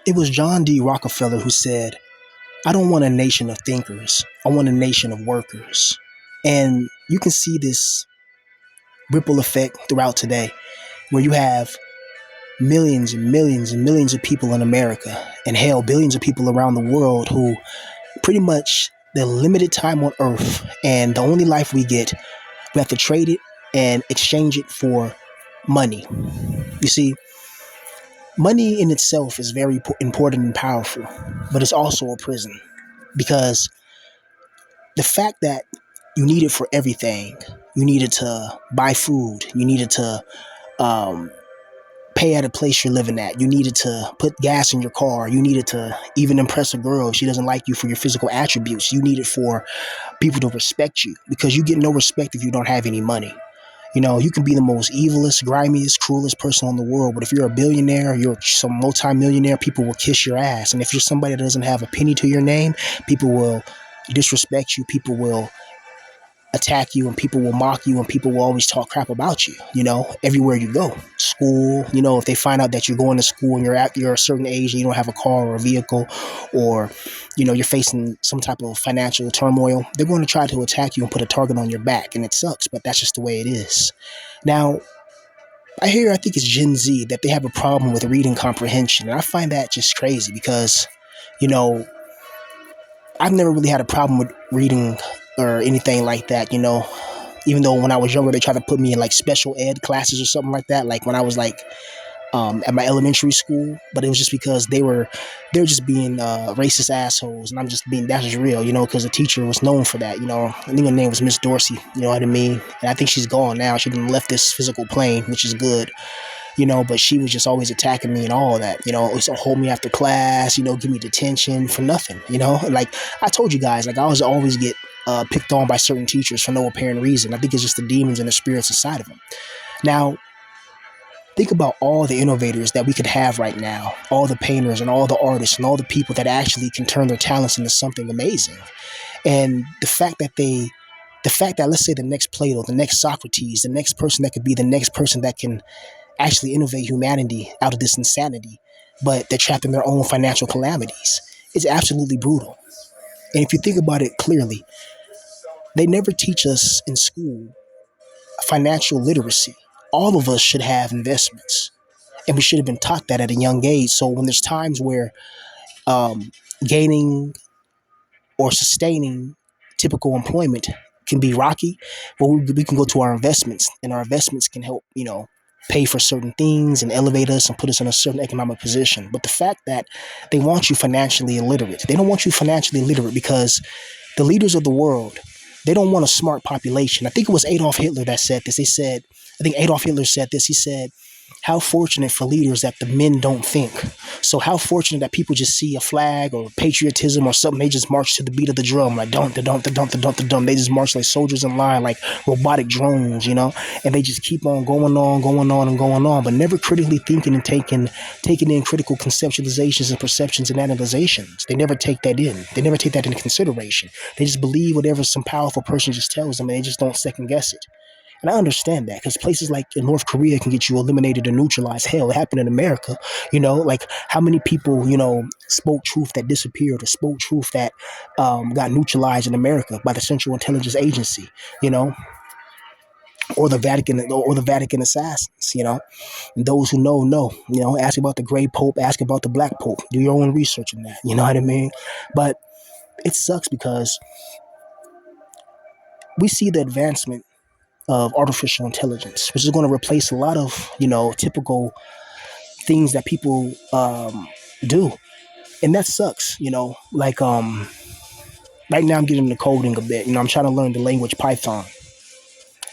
It was John D. Rockefeller who said, I don't want a nation of thinkers. I want a nation of workers. And you can see this ripple effect throughout today, where you have millions and millions and millions of people in America, and hell, billions of people around the world who pretty much the limited time on earth and the only life we get, we have to trade it and exchange it for money. You see, money in itself is very important and powerful, but it's also a prison because the fact that you need it for everything, you need it to buy food, you need it to um, pay at a place you're living at, you need it to put gas in your car, you need it to even impress a girl if she doesn't like you for your physical attributes, you need it for people to respect you because you get no respect if you don't have any money. You know, you can be the most evilest, grimiest, cruelest person in the world, but if you're a billionaire, you're some multi-millionaire, people will kiss your ass. And if you're somebody that doesn't have a penny to your name, people will disrespect you, people will attack you, and people will mock you, and people will always talk crap about you, you know, everywhere you go. School, you know, if they find out that you're going to school and you're a certain age and you don't have a car or a vehicle, or, you know, you're facing some type of financial turmoil, they're going to try to attack you and put a target on your back. And it sucks, but that's just the way it is. Now, I think it's Gen Z, that they have a problem with reading comprehension. And I find that just crazy because, you know, I've never really had a problem with reading or anything like that, you know. Even though when I was younger, they tried to put me in like special ed classes or something like that, like when I was like at my elementary school. But it was just because they're just being racist assholes, and I'm just being, that's just real, you know, because the teacher was known for that, you know. I think her name was Miss Dorsey, you know what I mean. And I think she's gone now. She done left this physical plane, which is good, you know, but she was just always attacking me and all that, you know, used to hold me after class, you know, give me detention for nothing, you know. Like I told you guys, like I was always get picked on by certain teachers for no apparent reason. I think it's just the demons and the spirits inside of them. Now, think about all the innovators that we could have right now, all the painters and all the artists and all the people that actually can turn their talents into something amazing. And the fact that, let's say, the next Plato, the next Socrates, the next person that could be the next person that can actually innovate humanity out of this insanity, but they're trapped in their own financial calamities. It's absolutely brutal. And if you think about it clearly, they never teach us in school financial literacy. All of us should have investments, and we should have been taught that at a young age. So when there's times where gaining or sustaining typical employment can be rocky, but we can go to our investments, and our investments can help, you know, pay for certain things and elevate us and put us in a certain economic position. But the fact that they want you financially illiterate, they don't want you financially literate because the leaders of the world, they don't want a smart population. I think it was Adolf Hitler that said this. I think Adolf Hitler said this. He said, how fortunate for leaders that the men don't think. So how fortunate that people just see a flag or patriotism or something, they just march to the beat of the drum, like don't, don't, don't, don't, don't. They just march like soldiers in line, like robotic drones, you know, and they just keep on going on, going on and going on, but never critically thinking and taking in critical conceptualizations and perceptions and analyzations. They never take that in. They never take that into consideration. They just believe whatever some powerful person just tells them, and they just don't second guess it. And I understand that because places like in North Korea can get you eliminated or neutralized. Hell, it happened in America. You know, like how many people, you know, spoke truth that disappeared or spoke truth that got neutralized in America by the Central Intelligence Agency, you know, or the Vatican assassins, you know. And those who know, you know, ask about the gray pope, ask about the black pope, do your own research on that. You know what I mean? But it sucks because we see the advancement of artificial intelligence, which is going to replace a lot of, you know, typical things that people do. And that sucks, you know, like right now I'm getting into coding a bit, you know, I'm trying to learn the language Python.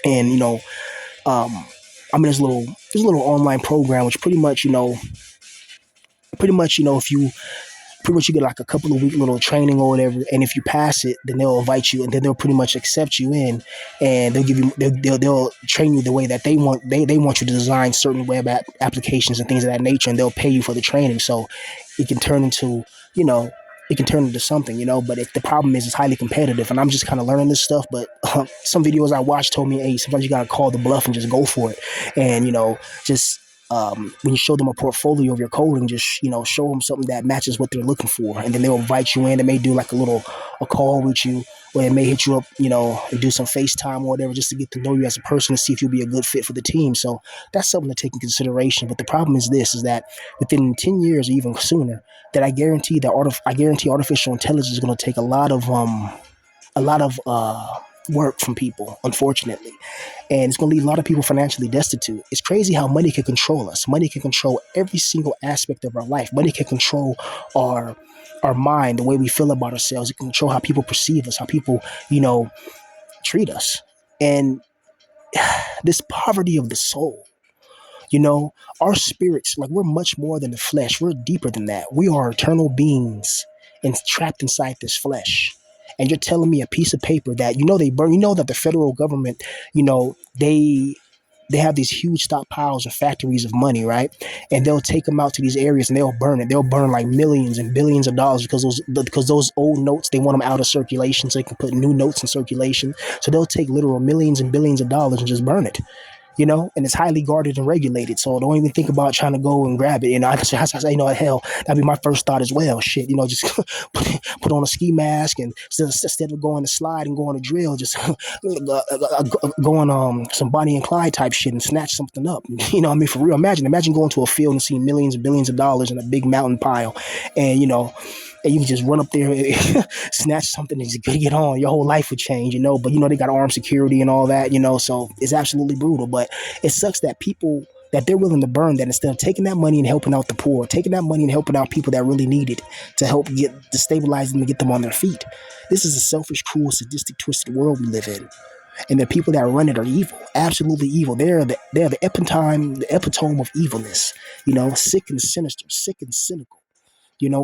And, you know, um, I'm in this little online program, which if you pretty much you get like a couple of week little training or whatever, and if you pass it, then they'll invite you, and then they'll pretty much accept you in, and they'll give you they'll train you the way that they want you to design certain web applications and things of that nature, and they'll pay you for the training, so it can turn into, you know, it can turn into something, you know. But if the problem is it's highly competitive, and I'm just kind of learning this stuff, but some videos I watched told me, hey, sometimes you gotta call the bluff and just go for it, and, you know, just when you show them a portfolio of your coding, just show them something that matches what they're looking for, and then they'll invite you in. They may do like a call with you, or they may hit you up, and do some FaceTime or whatever, just to get to know you as a person, to see if you'll be a good fit for the team. So that's something to take in consideration. But the problem is this: is that within 10 years or even sooner, that I guarantee artificial intelligence is going to take a lot of work from people, unfortunately, and it's going to leave a lot of people financially destitute. It's crazy how money can control us. Money can control every single aspect of our life. Money can control our our mind, the way we feel about ourselves. It can control how people perceive us, how people, treat us, and this poverty of the soul. You know, our spirits, like, we're much more than the flesh. We're deeper than that. We are eternal beings and trapped inside this flesh. And you're telling me a piece of paper that they burn. That the federal government, they have these huge stockpiles of factories of money, right? And they'll take them out to these areas and they'll burn it. They'll burn like millions and billions of dollars because those old notes, they want them out of circulation so they can put new notes in circulation. So they'll take literal millions and billions of dollars and just burn it. And it's highly guarded and regulated. So don't even think about trying to go and grab it. I say, hell, that'd be my first thought as well. Shit, just put on a ski mask, and instead of going to slide and going to drill, just go on some Bonnie and Clyde type shit and snatch something up. For real. Imagine going to a field and seeing millions and billions of dollars in a big mountain pile, and and you can just run up there and snatch something and just get on. Your whole life would change, But, they got armed security and all that, so it's absolutely brutal. But it sucks that people, that they're willing to burn that instead of taking that money and helping out the poor, taking that money and helping out people that really need it to help to stabilize them and get them on their feet. This is a selfish, cruel, sadistic, twisted world we live in. And the people that run it are evil, absolutely evil. They're the epitome of evilness, sick and sinister, sick and cynical.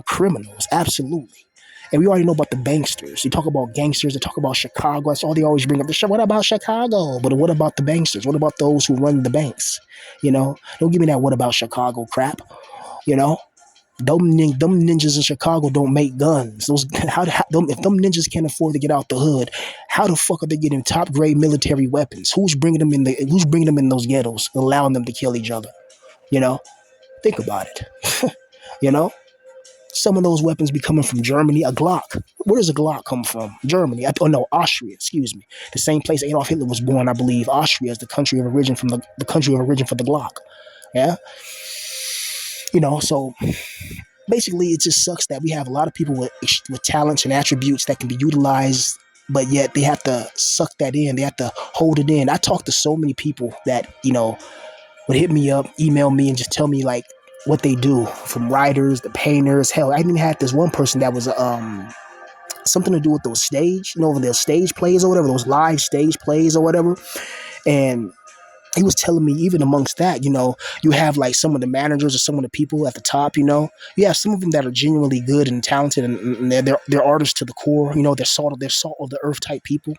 Criminals, absolutely. And we already know about the banksters. You talk about gangsters, they talk about Chicago. That's all they always bring up. What about Chicago? But what about the banksters? What about those who run the banks? Don't give me that what about Chicago crap. Them ninjas in Chicago don't make guns. If them ninjas can't afford to get out the hood, how the fuck are they getting top grade military weapons? Who's bringing them in those ghettos, allowing them to kill each other? Think about it. you know Some of those weapons be coming from Germany. A Glock. Where does a Glock come from? Germany. Austria. Excuse me. The same place Adolf Hitler was born, I believe. Austria is the country of origin for the Glock. Yeah. So basically, it just sucks that we have a lot of people with talents and attributes that can be utilized, but yet they have to suck that in. They have to hold it in. I talk to so many people that would hit me up, email me, and just tell me like what they do, from writers, the painters. Hell, I even had this one person that was something to do with those those stage plays or whatever, those live stage plays or whatever. And he was telling me, even amongst that, you have like some of the managers or some of the people at the top, you have some of them that are genuinely good and talented, and they're artists to the core, they're salt of the earth type people.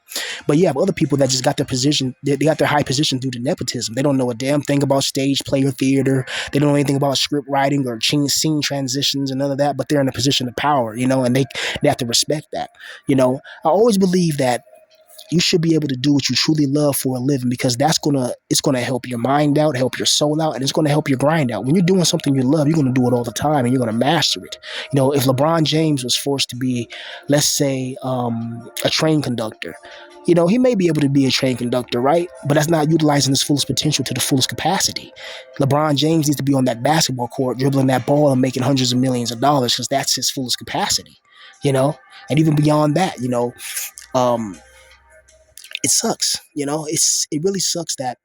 But you have other people that just got their position, they got their high position due to nepotism. They don't know a damn thing about stage play or theater. They don't know anything about script writing or scene transitions and none of that, but they're in a position of power, and they have to respect that. I always believe that you should be able to do what you truly love for a living, because it's gonna help your mind out, help your soul out, and it's gonna help your grind out. When you're doing something you love, you're gonna do it all the time, and you're gonna master it. If LeBron James was forced to be, let's say, a train conductor, he may be able to be a train conductor, right? But that's not utilizing his fullest potential to the fullest capacity. LeBron James needs to be on that basketball court, dribbling that ball and making hundreds of millions of dollars, because that's his fullest capacity. And even beyond that, it sucks. It really sucks that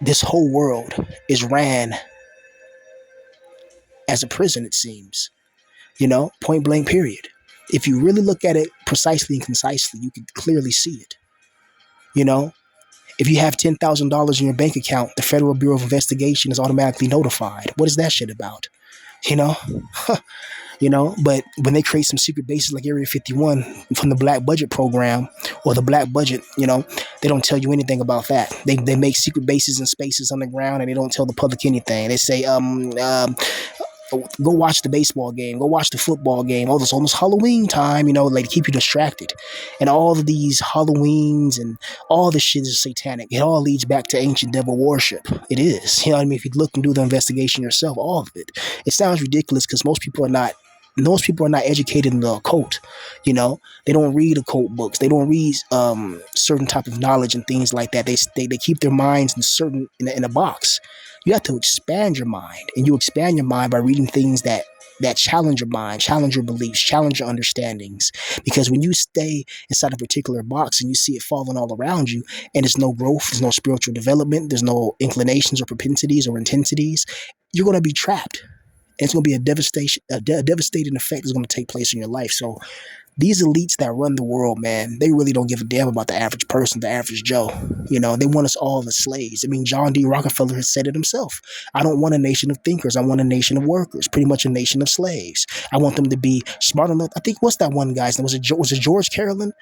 this whole world is ran as a prison, it seems. Point blank period. If you really look at it precisely and concisely, you can clearly see it. If you have $10,000 in your bank account, the Federal Bureau of Investigation is automatically notified. What is that shit about? But when they create some secret bases like Area 51 from the Black Budget program or the Black Budget, they don't tell you anything about that. They make secret bases and spaces on the ground, and they don't tell the public anything. They say, Go watch the baseball game, go watch the football game. Oh, it's almost Halloween time, like to keep you distracted. And all of these Halloweens and all this shit is satanic. It all leads back to ancient devil worship. It is. You know what I mean? If you look and do the investigation yourself, all of it. It sounds ridiculous because most people are not educated in the occult. They don't read occult books. They don't read certain type of knowledge and things like that. They keep their minds in a box. You have to expand your mind, and you expand your mind by reading things that challenge your mind, challenge your beliefs, challenge your understandings. Because when you stay inside a particular box and you see it falling all around you, and there's no growth, there's no spiritual development, there's no inclinations or propensities or intensities, you're going to be trapped. And it's going to be a devastating effect that's going to take place in your life. So these elites that run the world, man, they really don't give a damn about the average person, the average Joe. They want us all as slaves. I mean, John D. Rockefeller has said it himself. I don't want a nation of thinkers. I want a nation of workers, pretty much a nation of slaves. I want them to be smart enough. I think, what's that one guy's name? Was it George Carlin?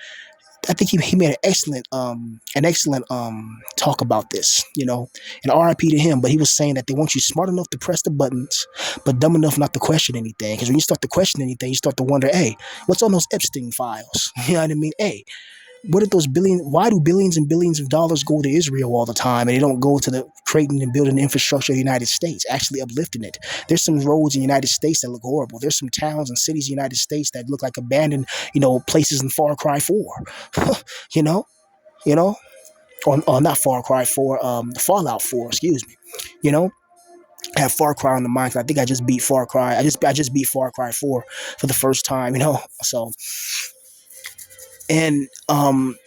I think he made an excellent talk about this, and RIP to him. But he was saying that they want you smart enough to press the buttons, but dumb enough not to question anything. Because when you start to question anything, you start to wonder, hey, what's on those Epstein files? You know what I mean? Hey, why do billions and billions of dollars go to Israel all the time and they don't go to the creating and building the infrastructure of the United States, actually uplifting it? There's some roads in the United States that look horrible. There's some towns and cities in the United States that look like abandoned, places in Far Cry 4. you know, you know, or not Far Cry 4, Fallout 4, excuse me. You know, I have Far Cry on the mind 'cause I think I just beat Far Cry. I just beat Far Cry 4 for the first time, So and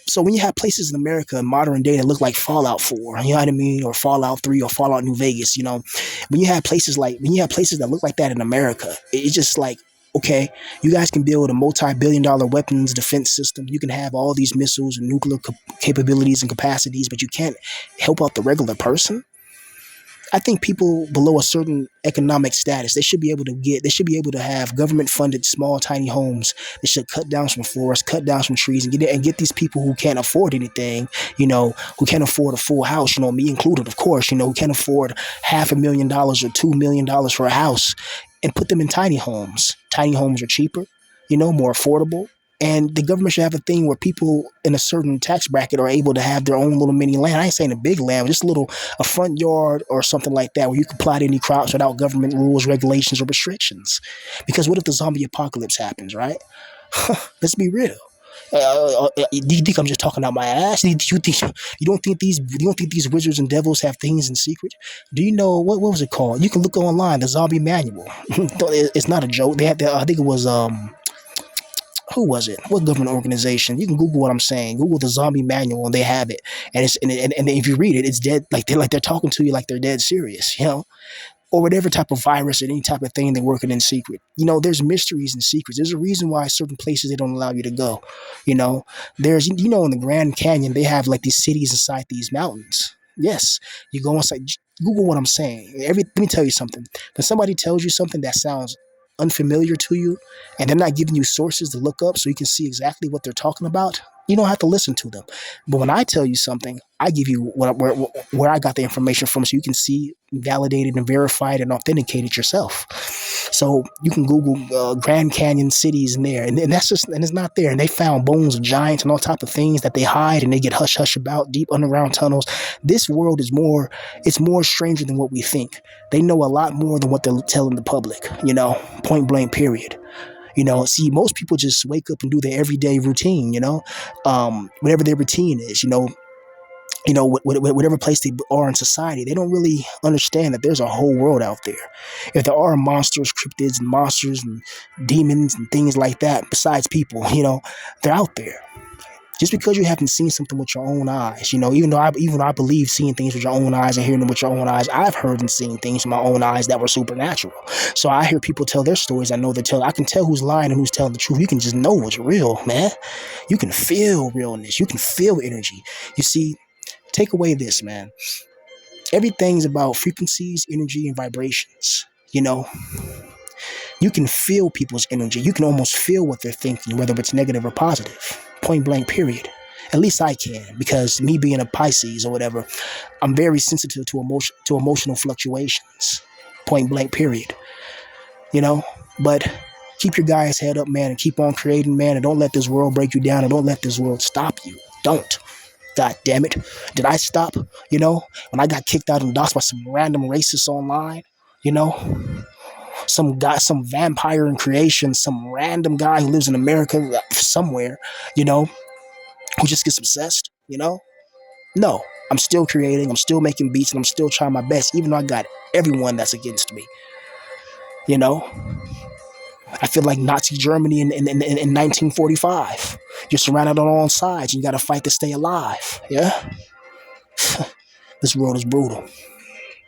so when you have places in America in modern day that look like Fallout 4, you know what I mean, or Fallout 3 or Fallout New Vegas, when you have places that look like that in America, it's just like, okay, you guys can build a multi-billion-dollar weapons defense system. You can have all these missiles and nuclear capabilities and capacities, but you can't help out the regular person. I think people below a certain economic status, they should be able to have government funded small tiny homes. They should cut down some forests, cut down some trees, and get these people who can't afford anything, who can't afford a full house, me included, of course, who can't afford $500,000 or $2 million for a house, and put them in tiny homes. Tiny homes are cheaper, more affordable. And the government should have a thing where people in a certain tax bracket are able to have their own little mini land. I ain't saying a big land, but just a front yard or something like that where you can plant any crops without government rules, regulations, or restrictions. Because what if the zombie apocalypse happens, right? Let's be real. Do you think I'm just talking out my ass? You don't think these wizards and devils have things in secret? Do you know what was it called? You can look online, the zombie manual. It's not a joke. I think it was who was it? What government organization? You can Google what I'm saying. Google the zombie manual, and they have it. And if you read it, it's dead. They're talking to you like they're dead serious, or whatever type of virus or any type of thing they're working in secret. There's mysteries and secrets. There's a reason why certain places they don't allow you to go. There's in the Grand Canyon they have like these cities inside these mountains. Yes, you go inside. Google what I'm saying. Let me tell you something. When somebody tells you something that sounds unfamiliar to you, and they're not giving you sources to look up so you can see exactly what they're talking about, you don't have to listen to them. But when I tell you something, I give you where I got the information from so you can see, validate it, and verify it and authenticate it yourself. So you can Google Grand Canyon cities in there, and it's not there. And they found bones of giants and all type of things that they hide and they get hush hush about, deep underground tunnels. This world is more stranger than what we think. They know a lot more than what they're telling the public, point blank period. See, most people just wake up and do their everyday routine, whatever their routine is, whatever place they are in society. They don't really understand that there's a whole world out there. If there are monsters, cryptids, and monsters and demons and things like that, besides people, they're out there. Just because you haven't seen something with your own eyes, even though I believe seeing things with your own eyes and hearing them with your own eyes, I've heard and seen things with my own eyes that were supernatural. So I hear people tell their stories. I can tell who's lying and who's telling the truth. You can just know what's real, man. You can feel realness. You can feel energy. You see, take away this, man. Everything's about frequencies, energy, and vibrations. You can feel people's energy. You can almost feel what they're thinking, whether it's negative or positive. Point blank, period. At least I can, because me being a Pisces or whatever, I'm very sensitive to emotional fluctuations. Point blank, period. you know. But keep your guy's head up, man, and keep on creating, man, and don't let this world break you down, and don't let this world stop you. Don't. God damn it. Did I stop, when I got kicked out and doxxed by some random racists online? You know, some guy, some vampire in creation, some random guy who lives in America somewhere, you know, who just gets obsessed. No, I'm still creating, I'm still making beats, and I'm still trying my best, even though I got everyone that's against me. You know, I feel like Nazi Germany in 1945. You're surrounded on all sides, and you got to fight to stay alive. Yeah, this world is brutal.